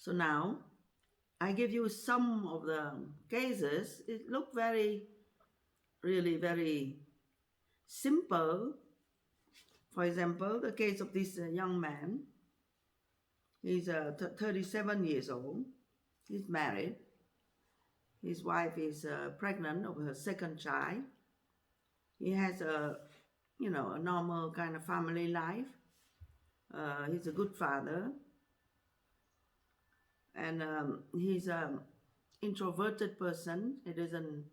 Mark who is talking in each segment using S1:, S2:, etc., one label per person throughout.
S1: So now I give you some of the cases. It looked really very simple. For example, the case of this young man. He's 37 years old. He's married. His wife is pregnant of her second child. He has a normal kind of family life. He's a good father, and he's an introverted person. He doesn't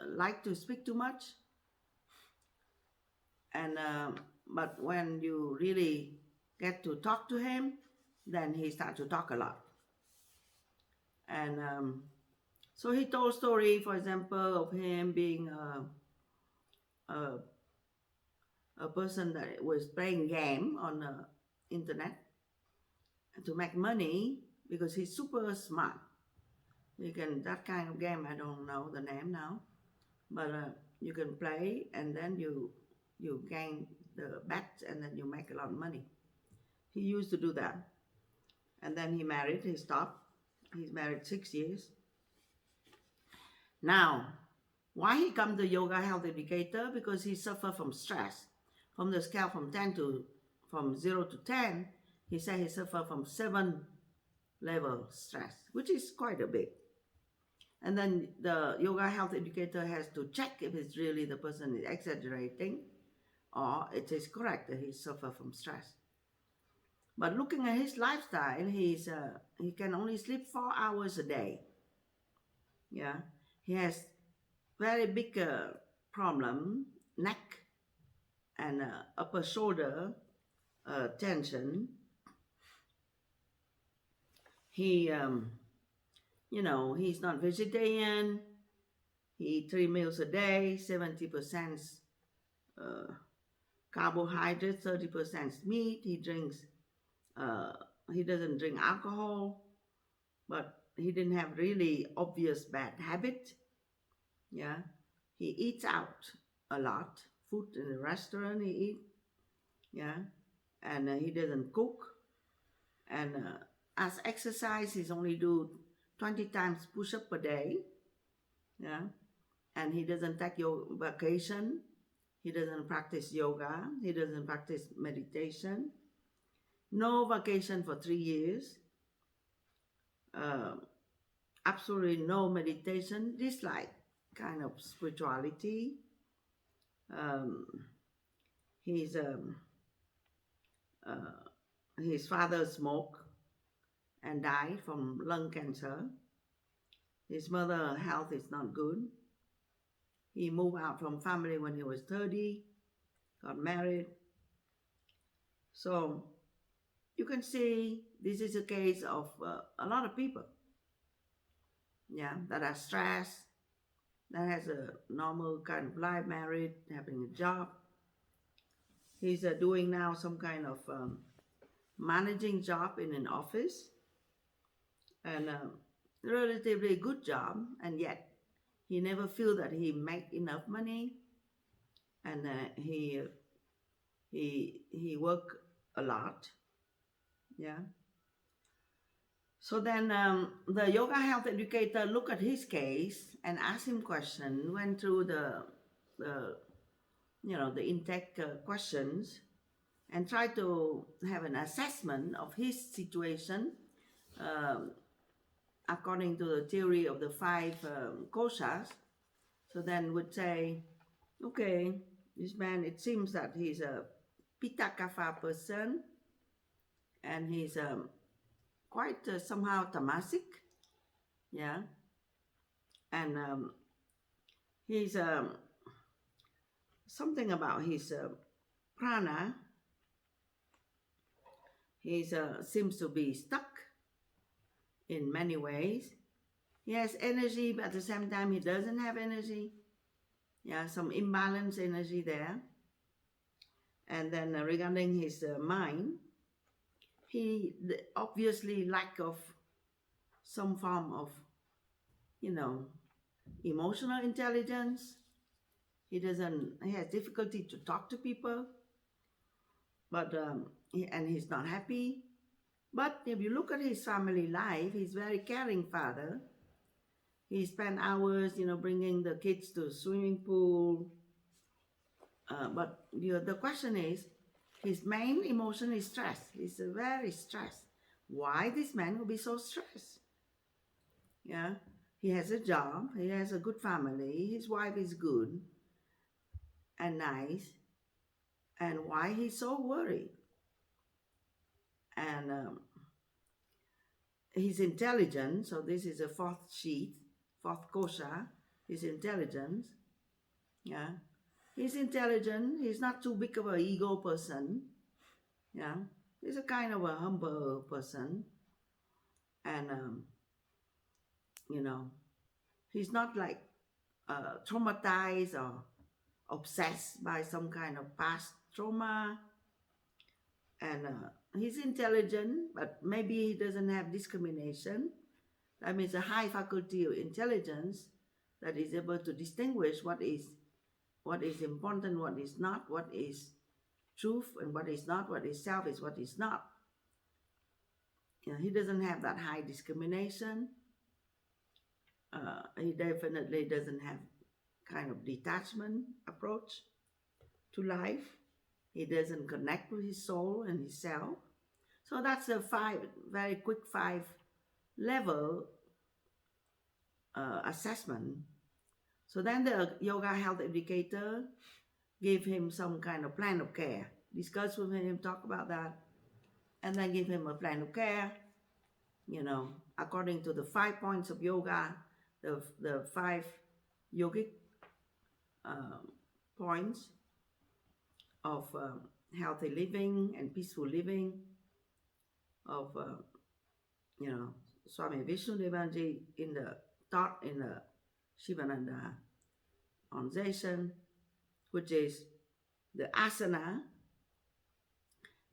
S1: like to speak too much, and but when you really get to talk to him, then he starts to talk a lot. And so he told story, for example, of him being a, a person that was playing game on the internet to make money because he's super smart. You can, that kind of game, I don't know the name now, but you can play and then you gain the bets and then you make a lot of money. He used to do that. And then he married, he stopped. He's married 6 years. Now, why he come to Yoga Health Educator? Because he suffer from stress. From the scale from 0 to 10, he said he suffer from 7 level stress, which is quite a bit. And then the Yoga Health Educator has to check if it's really the person is exaggerating or it is correct that he suffer from stress. But looking at his lifestyle, he can only sleep 4 hours a day. Yeah, he has very big problem, neck and upper shoulder tension. He, he's not vegetarian. He eats 3 meals a day, 70% carbohydrates, 30% meat. He drinks. He doesn't drink alcohol, but he didn't have really obvious bad habit. Yeah, he eats out a lot. Food in the restaurant he eat. Yeah, and he doesn't cook. And as exercise, he's only do 20 times push-up per day. Yeah, and he doesn't take your vacation. He doesn't practice yoga. He doesn't practice meditation. No vacation for 3 years. Absolutely no meditation. Dislike kind of spirituality. He's his father smoked and died from lung cancer. His mother health is not good. He moved out from family when he was 30, got married. So you can see this is a case of a lot of people, that are stressed, that has a normal kind of life, married, having a job. He's doing now some kind of managing job in an office, and relatively good job, and yet he never feel that he make enough money, and he work a lot. Yeah. So then the yoga health educator look at his case and ask him question, went through the intake questions and try to have an assessment of his situation according to the theory of the 5 koshas. So then would say, okay, this man, it seems that he's a pitta kapha person and he's quite somehow tamasic, yeah, and he's something about his prana. He seems to be stuck in many ways. He has energy, but at the same time he doesn't have energy. Yeah, some imbalance energy there. And then regarding his mind, he obviously lack of some form of, emotional intelligence. He has difficulty to talk to people, but and he's not happy. But if you look at his family life, he's a very caring father. He spent hours, bringing the kids to swimming pool. But the question is, his main emotion is stress. He's very stressed. Why this man will be so stressed? Yeah, he has a job. He has a good family. His wife is good and nice. And why he's so worried? And he's intelligent. So this is a fourth sheet, fourth kosha. His intelligence. Yeah, he's intelligent. He's not too big of an ego person. Yeah, he's a kind of a humble person, and you know, he's not like traumatized or obsessed by some kind of past trauma. And he's intelligent, but maybe he doesn't have discrimination. That means a high faculty of intelligence that is able to distinguish what is important, what is not, what is truth and what is not, what is self is what is not. He doesn't have that high discrimination. He definitely doesn't have kind of detachment approach to life. He doesn't connect with his soul and his self. So that's a very quick 5-level assessment. So then the yoga health educator gave him some kind of plan of care, discuss with him, talk about that, and then give him a plan of care, according to the 5 points of yoga, the 5 yogic points of healthy living and peaceful living of Swami Vishnudevanji in the taught in the Sivananda organization, which is the asana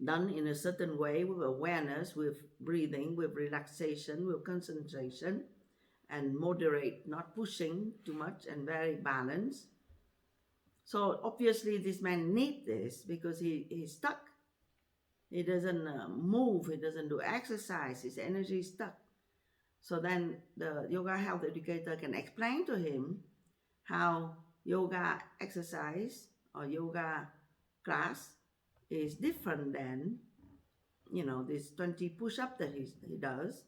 S1: done in a certain way with awareness, with breathing, with relaxation, with concentration, and moderate, not pushing too much, and very balanced. So obviously this man needs this because he's stuck. He doesn't move, he doesn't do exercise, his energy is stuck. So then the yoga health educator can explain to him how yoga exercise or yoga class is different than, this 20 push-up that he does,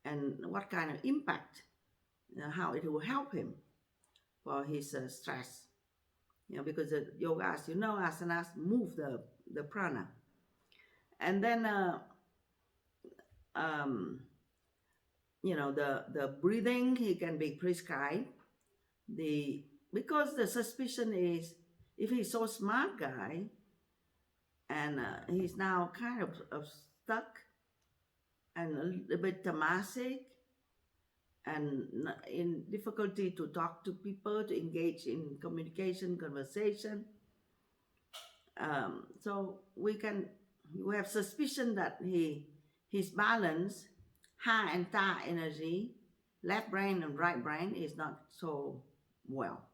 S1: and what kind of impact, how it will help him for his stress. Because the yoga, as you know, asanas move the prana. And then, the breathing, he can be prescribed. Because the suspicion is, if he's so smart guy, and he's now kind of stuck and a little bit tamasic and in difficulty to talk to people, to engage in communication, conversation. So we have suspicion that his balance, ha and ta energy, left brain and right brain is not so well.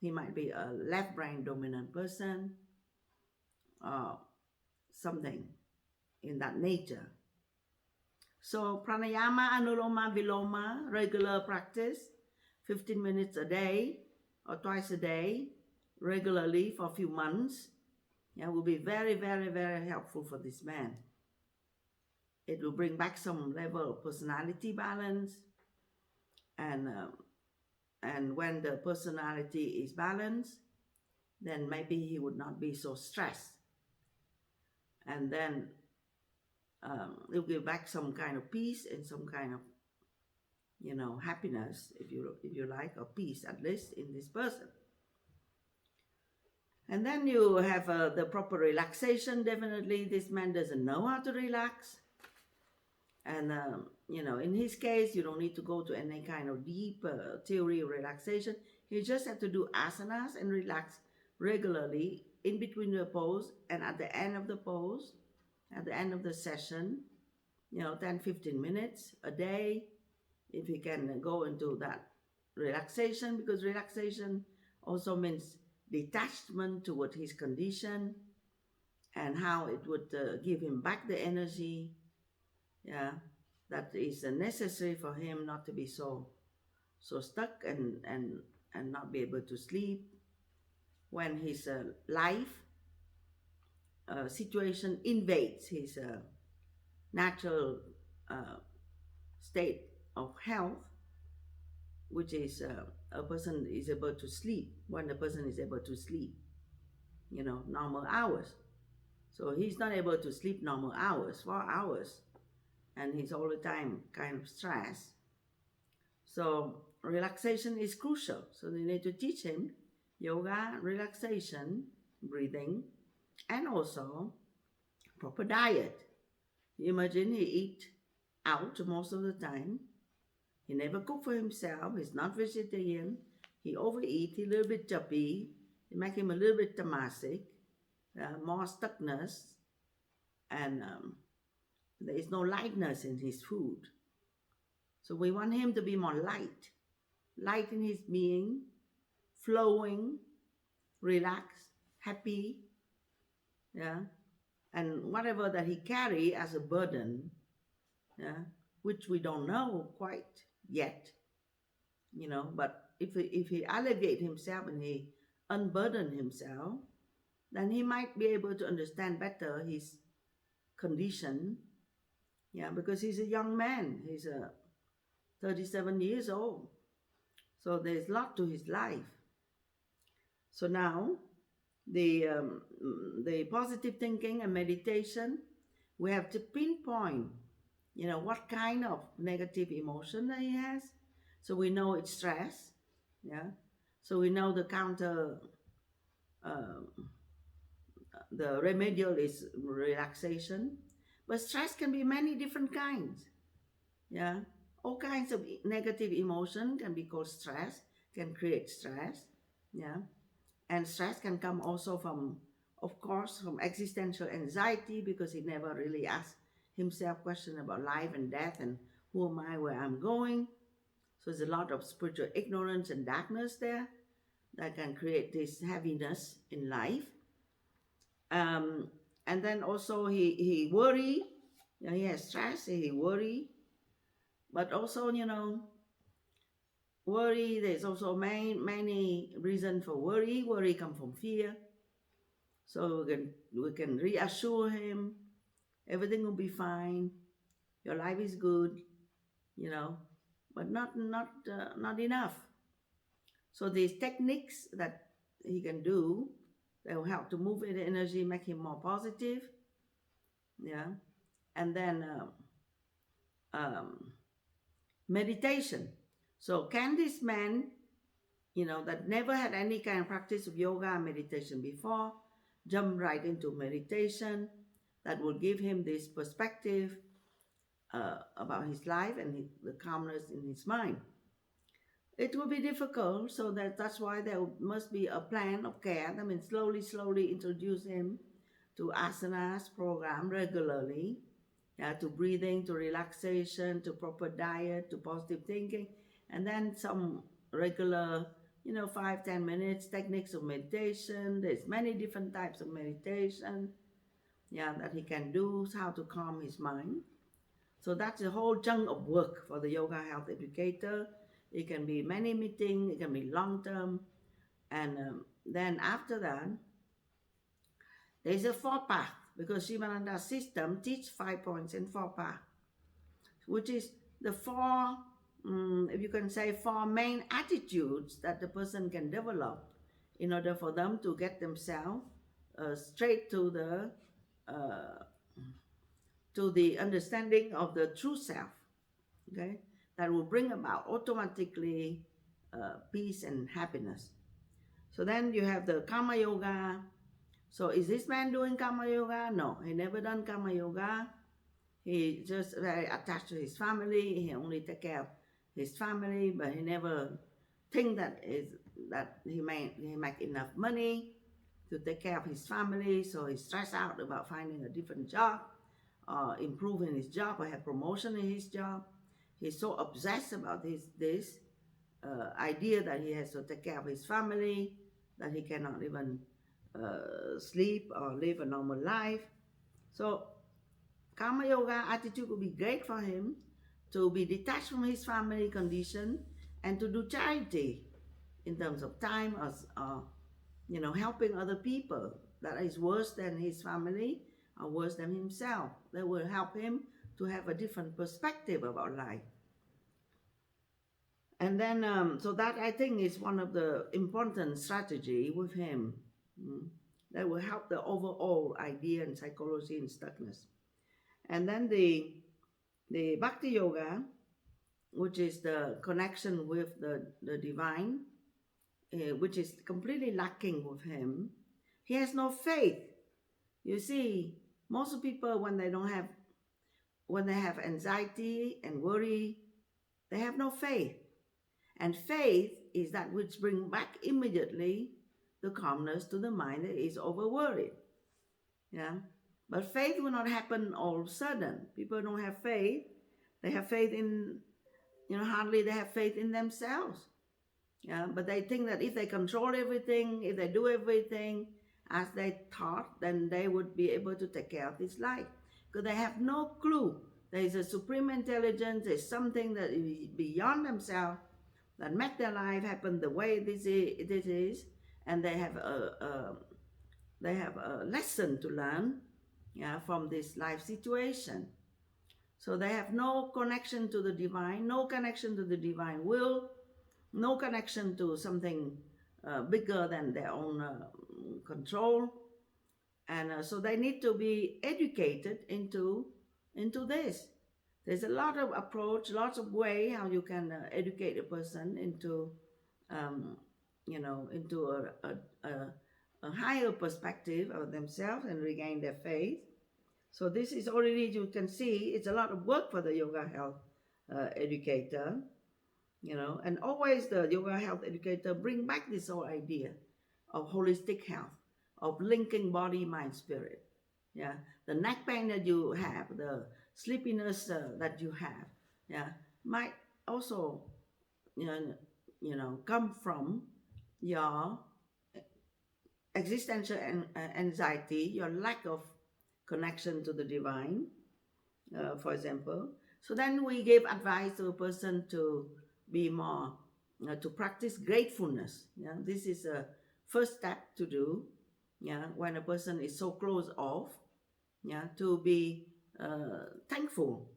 S1: He might be a left brain dominant person or something in that nature. So pranayama, anuloma, viloma, regular practice, 15 minutes a day or twice a day, regularly for a few months, will be very, very, very helpful for this man. It will bring back some level of personality balance, and when the personality is balanced, then maybe he would not be so stressed, and then it will give back some kind of peace and some kind of happiness, if you like, or peace at least in this person. And then you have the proper relaxation. Definitely this man doesn't know how to relax, and in his case you don't need to go to any kind of deep theory of relaxation. You just have to do asanas and relax regularly in between the pose and at the end of the pose, at the end of the session, 10-15 minutes a day, if he can go into that relaxation, because relaxation also means detachment toward his condition and how it would give him back the energy Yeah, that is necessary for him not to be so stuck and not be able to sleep when his life situation invades his natural uh, state of health, which is a person is able to sleep when the person is able to sleep, normal hours. So he's not able to sleep normal hours, 4 hours, and he's all the time kind of stressed. So relaxation is crucial. So they need to teach him yoga, relaxation, breathing, and also proper diet. Imagine he eat out most of the time. He never cook for himself. He's not vegetarian. He overeat. He a little bit chubby. It make him a little bit tamasic, more stuckness, and there is no lightness in his food. So we want him to be more light in his being, flowing, relaxed, happy, yeah, and whatever that he carry as a burden, yeah, which we don't know quite yet, but if he alleviate himself and he unburden himself, then he might be able to understand better his condition, yeah, because he's a young man. He's 37 years old, so there's a lot to his life. So now the positive thinking and meditation, we have to pinpoint, what kind of negative emotion that he has. So we know it's stress, yeah. So we know uh, the remedial is relaxation, but stress can be many different kinds, yeah. All kinds of negative emotion can be called stress, can create stress, yeah. And stress can come also from, of course, from existential anxiety, because he never really asked himself question about life and death and who am I, where I'm going. So there's a lot of spiritual ignorance and darkness there that can create this heaviness in life. Um, and then also he worry, he has stress, he worry, but also, worry, there's also many reasons for worry. Worry come from fear. So we can reassure him everything will be fine. Your life is good, you know, but not enough. So these techniques that he can do, that will help to move the energy, make him more positive, yeah. And then um, meditation. So can this man, that never had any kind of practice of yoga and meditation before, jump right into meditation that will give him this perspective about his life and the calmness in his mind? It will be difficult, so that's why there must be a plan of care. I mean, slowly introduce him to asanas program regularly, to breathing, to relaxation, to proper diet, to positive thinking, and then some regular, 5-10 minutes techniques of meditation. There's many different types of meditation, that he can do, how to calm his mind. So that's a whole chunk of work for the yoga health educator. It can be many meetings, it can be long term, and then after that, there's a four path, because Sivananda's system teach 5 points and four path, which is the four, if you can say, four main attitudes that the person can develop in order for them to get themselves straight uh, to the understanding of the true self. Okay, that will bring about automatically peace and happiness. So then you have the karma yoga. So is this man doing karma yoga? No, he never done karma yoga. He just very attached to his family. He only take care of his family, but he never think that he make enough money to take care of his family. So he's stressed out about finding a different job, or improving his job, or have promotion in his job. He's so obsessed about this idea that he has to take care of his family, that he cannot even sleep or live a normal life. So Karma yoga attitude would be great for him to be detached from his family condition and to do charity in terms of time or helping other people that is worse than his family or worse than himself. That will help him to have a different perspective about life. And then, so that I think is one of the important strategy with him. mm, that will help the overall idea and psychology in stuckness. And then the Bhakti Yoga, which is the connection with the divine, which is completely lacking with him. He has no faith. You see, most of people when they have anxiety and worry, they have no faith. And faith is that which brings back immediately the calmness to the mind that is over worried. Yeah. But faith will not happen all of a sudden. People don't have faith. They have faith in, hardly they have faith in themselves. Yeah. But they think that if they control everything, if they do everything as they thought, then they would be able to take care of this life. Because they have no clue. There is a supreme intelligence, there's something that is beyond themselves that make their life happen the way this is, and they have a lesson to learn, yeah, from this life situation. So they have no connection to the divine, no connection to the divine will, no connection to something bigger than their own control, and so they need to be educated into this. There's a lot of approach, lots of way how you can educate a person into um, into a higher perspective of themselves and regain their faith. So this is already, you can see, it's a lot of work for the yoga health educator, and always the yoga health educator bring back this whole idea of holistic health, of linking body, mind, spirit. Yeah, the neck pain that you have, the sleepiness that you have, yeah, might also, you know, come from your existential anxiety, your lack of connection to the divine, for example. So then we give advice to a person to be more, to practice gratefulness. Yeah, this is a first step to do. Yeah, when a person is so close off, yeah, to be thankful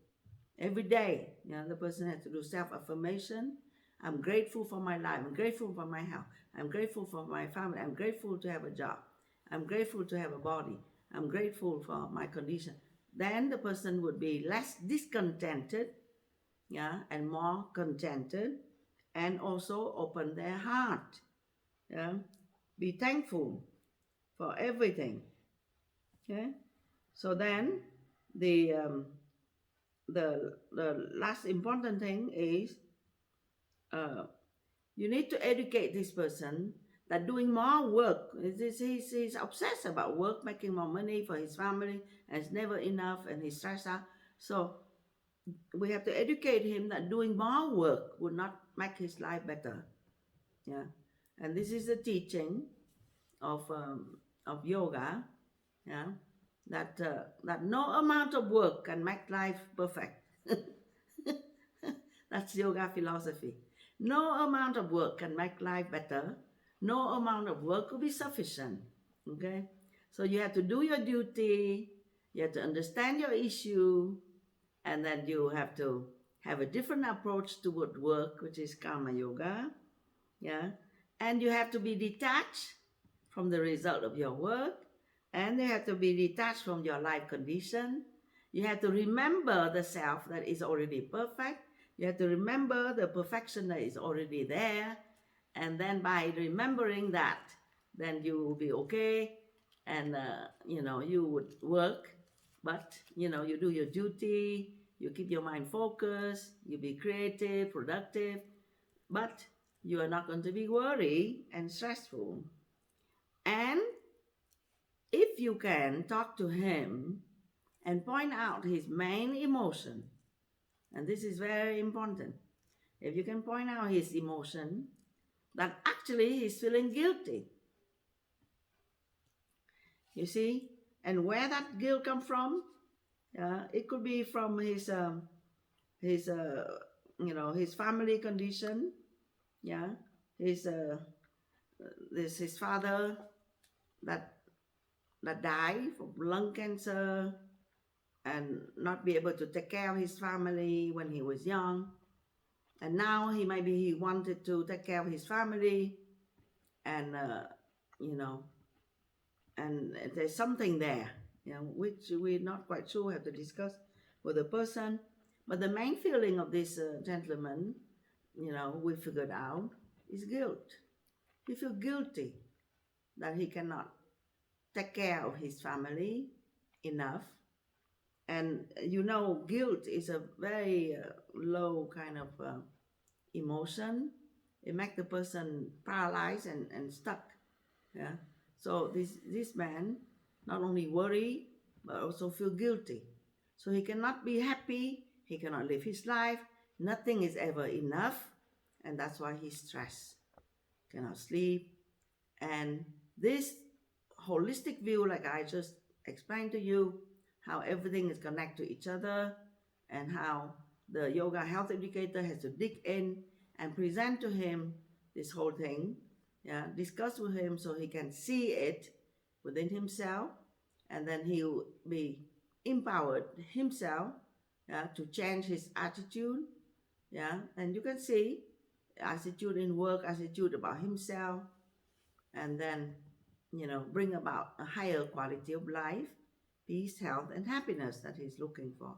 S1: every day. Yeah, the person has to do self-affirmation. I'm grateful for my life. I'm grateful for my health. I'm grateful for my family. I'm grateful to have a job. I'm grateful to have a body. I'm grateful for my condition. Then the person would be less discontented, yeah, and more contented, and also open their heart. Yeah, be thankful for everything. Okay, so then the um, the last important thing is uh, you need to educate this person that doing more work, he's obsessed about work, making more money for his family, and it's never enough, and he's stressed out. So we have to educate him that doing more work would not make his life better. Yeah, and this is the teaching of yoga. Yeah, that no amount of work can make life perfect. That's yoga philosophy. No amount of work can make life better. No amount of work will be sufficient. Okay? So you have to do your duty, you have to understand your issue, and then you have to have a different approach toward work, which is karma yoga. Yeah. And you have to be detached from the result of your work, and you have to be detached from your life condition. You have to remember the self that is already perfect. You have to remember the perfection that is already there. And then by remembering that, then you will be okay. And, you would work, but, you do your duty, you keep your mind focused, you be creative, productive, but you are not going to be worried and stressful. And if you can talk to him and point out his main emotion, and this is very important, if you can point out his emotion, that actually he's feeling guilty. You see? And where that guilt come from? Yeah, it could be from his his family condition. Yeah, his this his father that died from lung cancer and not be able to take care of his family when he was young, and now he wanted to take care of his family, and you know and there's something there, which we're not quite sure. We have to discuss with the person. But the main feeling of this gentleman, we figured out, is guilt. He feels guilty that he cannot take care of his family enough. And guilt is a very low kind of emotion. It makes the person paralyzed and stuck. Yeah. So this man not only worry but also feel guilty. So he cannot be happy. He cannot live his life. Nothing is ever enough, and that's why he's stressed. Cannot sleep. And this holistic view, like I just explained to you, how everything is connected to each other, and how the yoga health educator has to dig in and present to him this whole thing, yeah, discuss with him so he can see it within himself, and then he'll be empowered himself, yeah, to change his attitude, yeah, and you can see attitude in work, attitude about himself, and then bring about a higher quality of life, peace, health, and happiness that he's looking for.